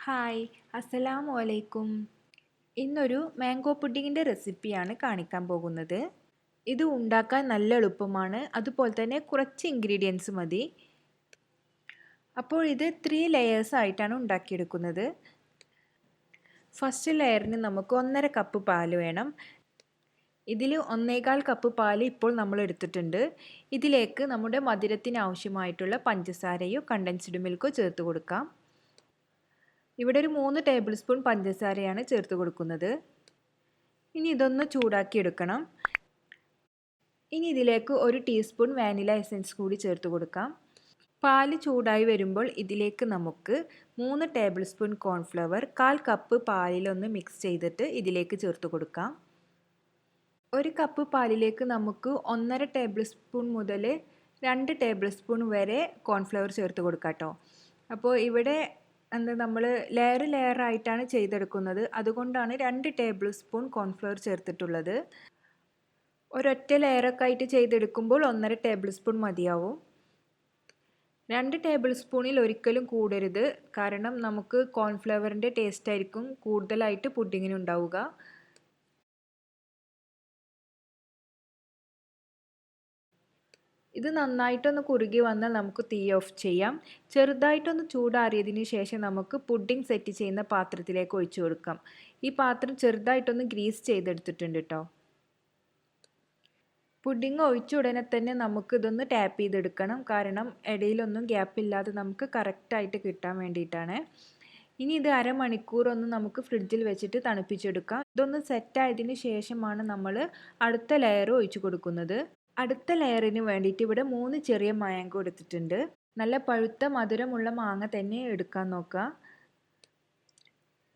Hi, അസ്സലാമു അലൈക്കും. ഇന്നൊരു മാംഗോ പുഡിങ്ങിൻ്റെ റെസിപ്പിയാണ് കാണിക്കാൻ പോകുന്നത്. ഇത് ഉണ്ടാക്കാൻ നല്ല എളുപ്പമാണ്. അതുപോലെ തന്നെ കുറച്ച് ഇൻഗ്രീഡിയൻസ് മതി. അപ്പോൾ ഇത് 3 ലെയേഴ്സ് ആയിട്ടാണ് ഉണ്ടാക്കിയെടുക്കുന്നത്. ഫസ്റ്റ് ലെയറിന് നമുക്ക് 1.5 കപ്പ് പാൽ വേണം. ഇതിൽ 1.25 കപ്പ് പാൽ ഇപ്പോൾ നമ്മൾ എടുത്തിട്ടുണ്ട്. ഇതിലേക്ക് നമ്മുടെ മധുരത്തിന് ആവശ്യമായിട്ടുള്ള പഞ്ചസാരയോ കണ്ടൻസ്ഡ് മിൽക്കോ ചേർത്ത് കൊടുക്കാം. ഇവിടെ ഒരു 3 ടേബിൾ സ്പൂൺ പഞ്ചസാരയാണ് ചേർത്ത് കൊടുക്കുന്നത്. ഇനി ഇതൊന്ന് ചൂടാക്കി എടുക്കണം. ഇനി ഇതിലേക്ക് 1 ടീസ്പൂൺ വാനില എസൻസ് കൂടി ചേർത്ത് കൊടുക്കാം. പാല് ചൂടായി വരുമ്പോൾ ഇതിലേക്ക് നമുക്ക് 3 ടേബിൾ സ്പൂൺ കോൺഫ്ലവർ 1/4 കപ്പ് പാലിലൊന്ന് മിക്സ് ചെയ്തിട്ട് ഇതിലേക്ക് ചേർത്ത് കൊടുക്കാം. 1 കപ്പ് പാലിലേക്ക് നമുക്ക് 1.5 ടേബിൾ സ്പൂൺ മുതൽ 2 ടേബിൾ സ്പൂൺ വരെ കോൺഫ്ലവർ ചേർത്ത് കൊടുക്കാം കേട്ടോ. അപ്പോൾ ഇവിടെ നമ്മൾ ലെയർ ആയിട്ടാണ് ചെയ്തെടുക്കുന്നത്. അതുകൊണ്ടാണ് 2 ടേബിൾ സ്പൂൺ കോൺഫ്ലവർ ചേർത്തിട്ടുള്ളത്. ഒരൊറ്റ ലെയറൊക്കെ ആയിട്ട് ചെയ്തെടുക്കുമ്പോൾ 1.5 ടേബിൾ സ്പൂൺ മതിയാവും. 2 ടേബിൾ സ്പൂണിൽ ഒരിക്കലും കൂടരുത്. കാരണം നമുക്ക് കോൺഫ്ലവറിൻ്റെ ടേസ്റ്റ് ആയിരിക്കും കൂടുതലായിട്ട് പുഡിങ്ങിന് ഉണ്ടാവുക. ഇത് നന്നായിട്ടൊന്ന് കുറുകി വന്നാൽ നമുക്ക് തീ ഓഫ് ചെയ്യാം. ചെറുതായിട്ടൊന്ന് ചൂടാറിയതിന് ശേഷം നമുക്ക് പുഡിംഗ് സെറ്റ് ചെയ്യുന്ന പാത്രത്തിലേക്ക് ഒഴിച്ചു കൊടുക്കാം. ഈ പാത്രം ചെറുതായിട്ടൊന്ന് ഗ്രീസ് ചെയ്തെടുത്തിട്ടുണ്ട് കേട്ടോ. പുഡിംഗ് ഒഴിച്ച ഉടനെ തന്നെ നമുക്ക് ഇതൊന്ന് ടാപ്പ് ചെയ്തെടുക്കണം. കാരണം ഇടയിലൊന്നും ഗ്യാപ്പില്ലാതെ നമുക്ക് കറക്റ്റായിട്ട് കിട്ടാൻ വേണ്ടിയിട്ടാണ്. ഇനി ഇത് അരമണിക്കൂർ ഒന്ന് നമുക്ക് ഫ്രിഡ്ജിൽ വെച്ചിട്ട് തണുപ്പിച്ചെടുക്കാം. ഇതൊന്ന് സെറ്റായതിന് ശേഷമാണ് നമ്മൾ അടുത്ത ലെയർ ഒഴിച്ചു കൊടുക്കുന്നത്. അടുത്ത ലെയറിന് വേണ്ടിയിട്ട് ഇവിടെ 3 ചെറിയ മാങ്ങ എടുത്തിട്ടുണ്ട്. നല്ല പഴുത്ത മധുരമുള്ള മാങ്ങ തന്നെ എടുക്കാൻ നോക്കുക.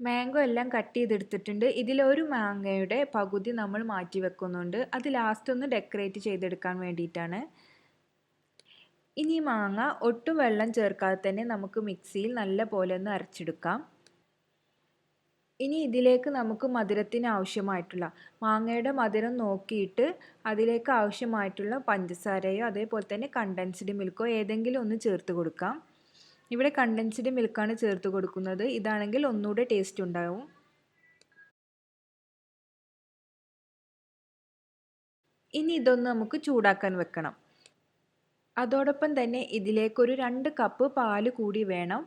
മാംഗോ എല്ലാം കട്ട് ചെയ്തെടുത്തിട്ടുണ്ട്. ഇതിലൊരു മാങ്ങയുടെ പകുതി നമ്മൾ മാറ്റി വെക്കുന്നുണ്ട്. അത് ലാസ്റ്റ് ഒന്ന് ഡെക്കറേറ്റ് ചെയ്തെടുക്കാൻ വേണ്ടിയിട്ടാണ്. ഇനി മാങ്ങ ഒട്ടും വെള്ളം ചേർക്കാതെ തന്നെ നമുക്ക് മിക്സിയിൽ നല്ല പോലെ ഒന്ന് അരച്ചെടുക്കാം. ഇനി ഇതിലേക്ക് നമുക്ക് മധുരത്തിന് ആവശ്യമായിട്ടുള്ള മാങ്ങയുടെ മധുരം നോക്കിയിട്ട് അതിലേക്ക് ആവശ്യമായിട്ടുള്ള പഞ്ചസാരയോ അതേപോലെ തന്നെ കണ്ടൻസ്ഡ് മിൽക്കോ ഏതെങ്കിലും ഒന്ന് ചേർത്ത് കൊടുക്കാം. ഇവിടെ കണ്ടൻസ്ഡ് മിൽക്കാണ് ചേർത്ത് കൊടുക്കുന്നത്. ഇതാണെങ്കിൽ ഒന്നുകൂടെ ടേസ്റ്റ് ഉണ്ടാവും. ഇനി ഇതൊന്ന് നമുക്ക് ചൂടാക്കാൻ വെക്കണം. അതോടൊപ്പം തന്നെ ഇതിലേക്കൊരു 2 കപ്പ് പാല് കൂടി വേണം.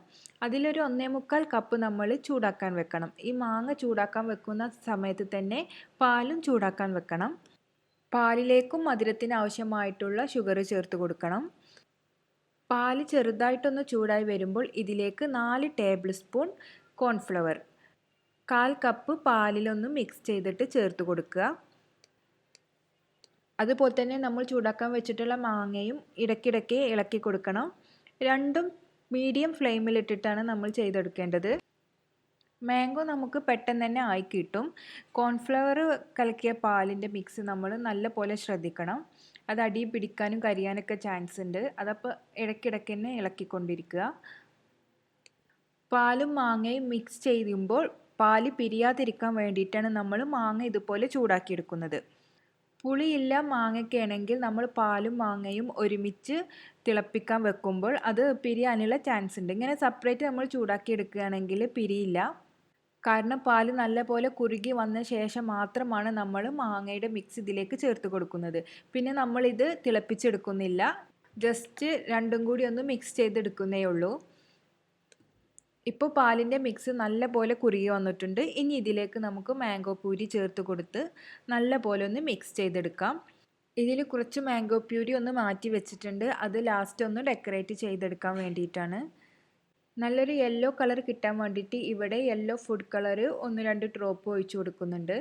അതിലൊരു 1.25 കപ്പ് നമ്മൾ ചൂടാക്കാൻ വെക്കണം. ഈ മാങ്ങ ചൂടാക്കാൻ വെക്കുന്ന സമയത്ത് തന്നെ പാലും ചൂടാക്കാൻ വെക്കണം. പാലിലേക്കും മധുരത്തിന് ആവശ്യമായിട്ടുള്ള ഷുഗർ ചേർത്ത് കൊടുക്കണം. പാല് ചെറുതായിട്ടൊന്ന് ചൂടായി വരുമ്പോൾ ഇതിലേക്ക് 4 ടേബിൾ സ്പൂൺ കോൺഫ്ലവർ 1/4 കപ്പ് പാലിലൊന്ന് മിക്സ് ചെയ്തിട്ട് ചേർത്ത് കൊടുക്കുക. അതുപോലെ തന്നെ നമ്മൾ ചൂടാക്കാൻ വെച്ചിട്ടുള്ള മാങ്ങയും ഇടയ്ക്കിടയ്ക്ക് ഇളക്കി കൊടുക്കണം. രണ്ടും മീഡിയം ഫ്ലെയിമിലിട്ടിട്ടാണ് നമ്മൾ ചെയ്തെടുക്കേണ്ടത്. മാംഗോ നമുക്ക് പെട്ടെന്ന് തന്നെ ആയി കിട്ടും. കോൺഫ്ലവർ കലക്കിയ പാലിൻ്റെ മിക്സ് നമ്മൾ നല്ല പോലെ ശ്രദ്ധിക്കണം. അത് അടി പിടിക്കാനും കരിയാനൊക്കെ ചാൻസ് ഉണ്ട്. അതപ്പോൾ ഇടയ്ക്കിടയ്ക്ക് തന്നെ ഇളക്കിക്കൊണ്ടിരിക്കുക. പാലും മാങ്ങയും മിക്സ് ചെയ്യുമ്പോൾ പാല് പിരിയാതിരിക്കാൻ വേണ്ടിയിട്ടാണ് നമ്മൾ മാങ്ങ ഇതുപോലെ ചൂടാക്കിയെടുക്കുന്നത്. പുളിയില്ല മാങ്ങയ്ക്കാണെങ്കിൽ നമ്മൾ പാലും മാങ്ങയും ഒരുമിച്ച് തിളപ്പിക്കാൻ വെക്കുമ്പോൾ അത് പിരിയാനുള്ള ചാൻസ് ഉണ്ട്. ഇങ്ങനെ സെപ്പറേറ്റ് നമ്മൾ ചൂടാക്കി എടുക്കുകയാണെങ്കിൽ പിരിയില്ല. കാരണം പാല് നല്ലപോലെ കുറുകി വന്ന ശേഷം മാത്രമാണ് നമ്മൾ മാങ്ങയുടെ മിക്സ് ഇതിലേക്ക് ചേർത്ത് കൊടുക്കുന്നത്. പിന്നെ നമ്മളിത് തിളപ്പിച്ചെടുക്കുന്നില്ല. ജസ്റ്റ് രണ്ടും കൂടി ഒന്ന് മിക്സ് ചെയ്തെടുക്കുന്നേ ഉള്ളൂ. ഇപ്പോൾ പാലിൻ്റെ മിക്സ് നല്ല പോലെ കുറുകി വന്നിട്ടുണ്ട്. ഇനി ഇതിലേക്ക് നമുക്ക് മാംഗോ പ്യൂരി ചേർത്ത് കൊടുത്ത് നല്ല പോലെ ഒന്ന് മിക്സ് ചെയ്തെടുക്കാം. ഇതിൽ കുറച്ച് മാംഗോ പ്യൂരി ഒന്ന് മാറ്റി വെച്ചിട്ടുണ്ട്. അത് ലാസ്റ്റ് ഒന്ന് ഡെക്കറേറ്റ് ചെയ്തെടുക്കാൻ വേണ്ടിയിട്ടാണ്. നല്ലൊരു യെല്ലോ കളർ കിട്ടാൻ വേണ്ടിയിട്ട് ഇവിടെ യെല്ലോ ഫുഡ് കളർ 1-2 ഡ്രോപ്പ് ഒഴിച്ചു കൊടുക്കുന്നുണ്ട്.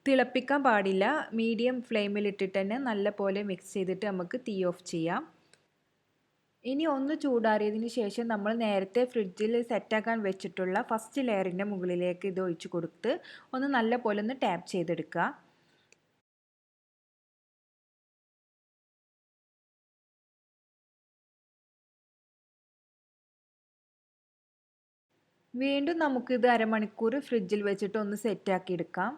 തിളപ്പിക്കാൻ പാടില്ല. മീഡിയം ഫ്ലെയിമിലിട്ടിട്ട് തന്നെ നല്ല പോലെ മിക്സ് ചെയ്തിട്ട് നമുക്ക് തീ ഓഫ് ചെയ്യാം. ഇനി ഒന്ന് ചൂടാറിയതിന് ശേഷം നമ്മൾ നേരത്തെ ഫ്രിഡ്ജിൽ സെറ്റാക്കാൻ വെച്ചിട്ടുള്ള ഫസ്റ്റ് ലെയറിൻ്റെ മുകളിലേക്ക് ഇത് ഒഴിച്ച് കൊടുത്ത് ഒന്ന് നല്ല പോലെ ഒന്ന് ടാപ്പ് ചെയ്തെടുക്കുക. വീണ്ടും നമുക്കിത് അരമണിക്കൂർ ഫ്രിഡ്ജിൽ വെച്ചിട്ട് ഒന്ന് സെറ്റാക്കി എടുക്കാം.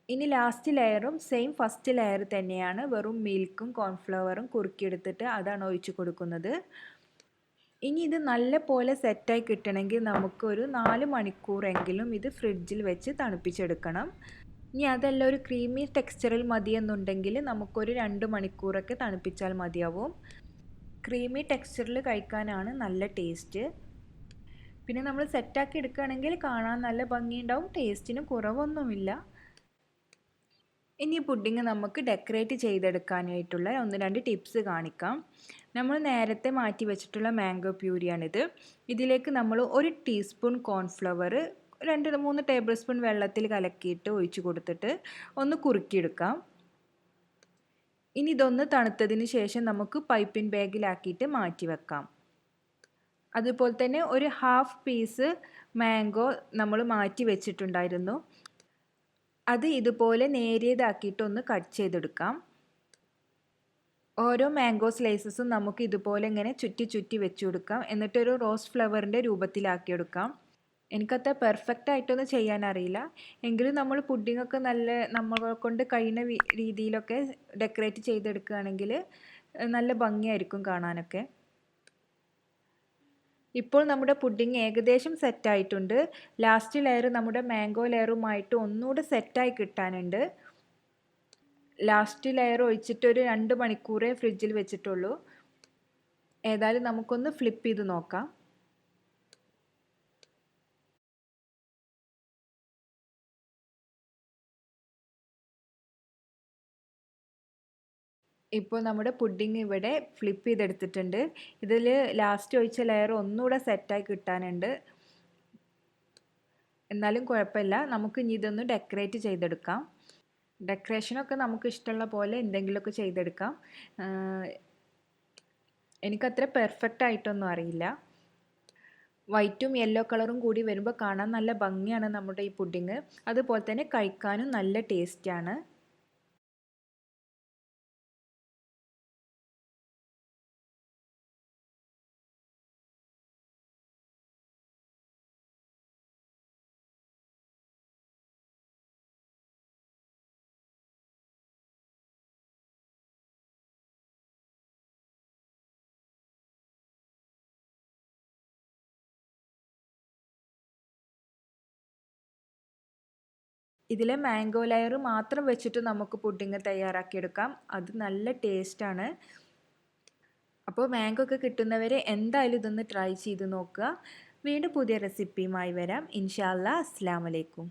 ഇനി ലാസ്റ്റ് ലെയറും സെയിം ഫസ്റ്റ് ലെയർ തന്നെയാണ്. വെറും മിൽക്കും കോൺഫ്ലവറും കുറുക്കിയെടുത്തിട്ട് അതാണ് ഒഴിച്ച് കൊടുക്കുന്നത്. ഇനി ഇത് നല്ല പോലെ സെറ്റായി കിട്ടണമെങ്കിൽ നമുക്കൊരു 4 മണിക്കൂറെങ്കിലും ഇത് ഫ്രിഡ്ജിൽ വെച്ച് തണുപ്പിച്ചെടുക്കണം. ഇനി അതല്ല ഒരു ക്രീമി ടെക്സ്ചറിൽ മതിയെന്നുണ്ടെങ്കിൽ നമുക്കൊരു 2 മണിക്കൂറൊക്കെ തണുപ്പിച്ചാൽ മതിയാവും. ക്രീമി ടെക്സ്ചറിൽ കഴിക്കാനാണ് നല്ല ടേസ്റ്റ്. പിന്നെ നമ്മൾ സെറ്റാക്കി എടുക്കുകയാണെങ്കിൽ കാണാൻ നല്ല ഭംഗിയുണ്ടാവും, ടേസ്റ്റിന് കുറവൊന്നുമില്ല. ഇനി പുഡിങ് നമുക്ക് ഡെക്കറേറ്റ് ചെയ്തെടുക്കാനായിട്ടുള്ള 1-2 ടിപ്സ് കാണിക്കാം. നമ്മൾ നേരത്തെ മാറ്റി വെച്ചിട്ടുള്ള മാംഗോ പ്യൂരിയാണിത്. ഇതിലേക്ക് നമ്മൾ 1 ടീസ്പൂൺ കോൺഫ്ലവർ 2-3 ടേബിൾ സ്പൂൺ വെള്ളത്തിൽ കലക്കിയിട്ട് ഒഴിച്ച് കൊടുത്തിട്ട് ഒന്ന് കുറുക്കിയെടുക്കാം. ഇനി ഇതൊന്ന് തണുത്തതിന് ശേഷം നമുക്ക് പൈപ്പിംഗ് ബാഗിലാക്കിയിട്ട് മാറ്റി വെക്കാം. അതുപോലെ തന്നെ ഒരു ഹാഫ് പീസ് മാംഗോ നമ്മൾ മാറ്റി വെച്ചിട്ടുണ്ടായിരുന്നു. അത് ഇതുപോലെ നേരിയതാക്കിയിട്ട് ഒന്ന് കട്ട് ചെയ്തെടുക്കാം. ഓരോ മാംഗോ സ്ലൈസസും നമുക്ക് ഇതുപോലെ ഇങ്ങനെ ചുറ്റി ചുറ്റി വെച്ച് കൊടുക്കാം. എന്നിട്ടൊരു റോസ് ഫ്ലവറിൻ്റെ രൂപത്തിലാക്കിയെടുക്കാം. എനിക്കത്ര പെർഫെക്റ്റ് ആയിട്ടൊന്നും ചെയ്യാനറിയില്ല, എങ്കിലും നമ്മൾ പുഡിങ്ങൊക്കെ നല്ല നമ്മളെ കൊണ്ട് കഴിയുന്ന രീതിയിലൊക്കെ ഡെക്കറേറ്റ് ചെയ്തെടുക്കുകയാണെങ്കിൽ നല്ല ഭംഗിയായിരിക്കും കാണാനൊക്കെ. ഇപ്പോൾ നമ്മുടെ പുഡിങ് ഏകദേശം സെറ്റായിട്ടുണ്ട്. ലാസ്റ്റ് ലെയർ നമ്മുടെ മാംഗോ ലെയറുമായിട്ട് ഒന്നുകൂടെ സെറ്റായി കിട്ടാനുണ്ട്. ലാസ്റ്റ് ലെയർ ഒഴിച്ചിട്ട് ഒരു 2 മണിക്കൂറേ ഫ്രിഡ്ജിൽ വെച്ചിട്ടുള്ളൂ. ഏതായാലും നമുക്കൊന്ന് ഫ്ലിപ്പ് ചെയ്ത് നോക്കാം. ഇപ്പോൾ നമ്മുടെ പുഡിങ് ഇവിടെ ഫ്ലിപ്പ് ചെയ്തെടുത്തിട്ടുണ്ട്. ഇതിൽ ലാസ്റ്റ് ഒഴിച്ച ലെയർ ഒന്നുകൂടെ സെറ്റായി കിട്ടാനുണ്ട്. എന്നാലും കുഴപ്പമില്ല, നമുക്ക് ഇനി ഇതൊന്ന് ഡെക്കറേറ്റ് ചെയ്തെടുക്കാം. ഡെക്കറേഷനൊക്കെ നമുക്ക് ഇഷ്ടമുള്ള പോലെ എന്തെങ്കിലുമൊക്കെ ചെയ്തെടുക്കാം. എനിക്കത്ര പെർഫെക്റ്റ് ആയിട്ടൊന്നും അറിയില്ല. വൈറ്റും യെല്ലോ കളറും കൂടി വരുമ്പോൾ കാണാൻ നല്ല ഭംഗിയാണ് നമ്മുടെ ഈ പുഡിങ്. അതുപോലെ തന്നെ കഴിക്കാനും നല്ല ടേസ്റ്റാണ്. ഇതിലെ മാംഗോ ലെയർ മാത്രം വെച്ചിട്ട് നമുക്ക് പുഡിങ് തയ്യാറാക്കിയെടുക്കാം. അത് നല്ല ടേസ്റ്റാണ്. അപ്പോൾ മാംഗോ ഒക്കെ കിട്ടുന്നവരെ എന്തായാലും ഇതൊന്ന് ട്രൈ ചെയ്ത് നോക്കുക. വീണ്ടും പുതിയ റെസിപ്പിയുമായി വരാം. ഇൻഷാ അല്ലാ. അസ്സലാമു അലൈക്കും.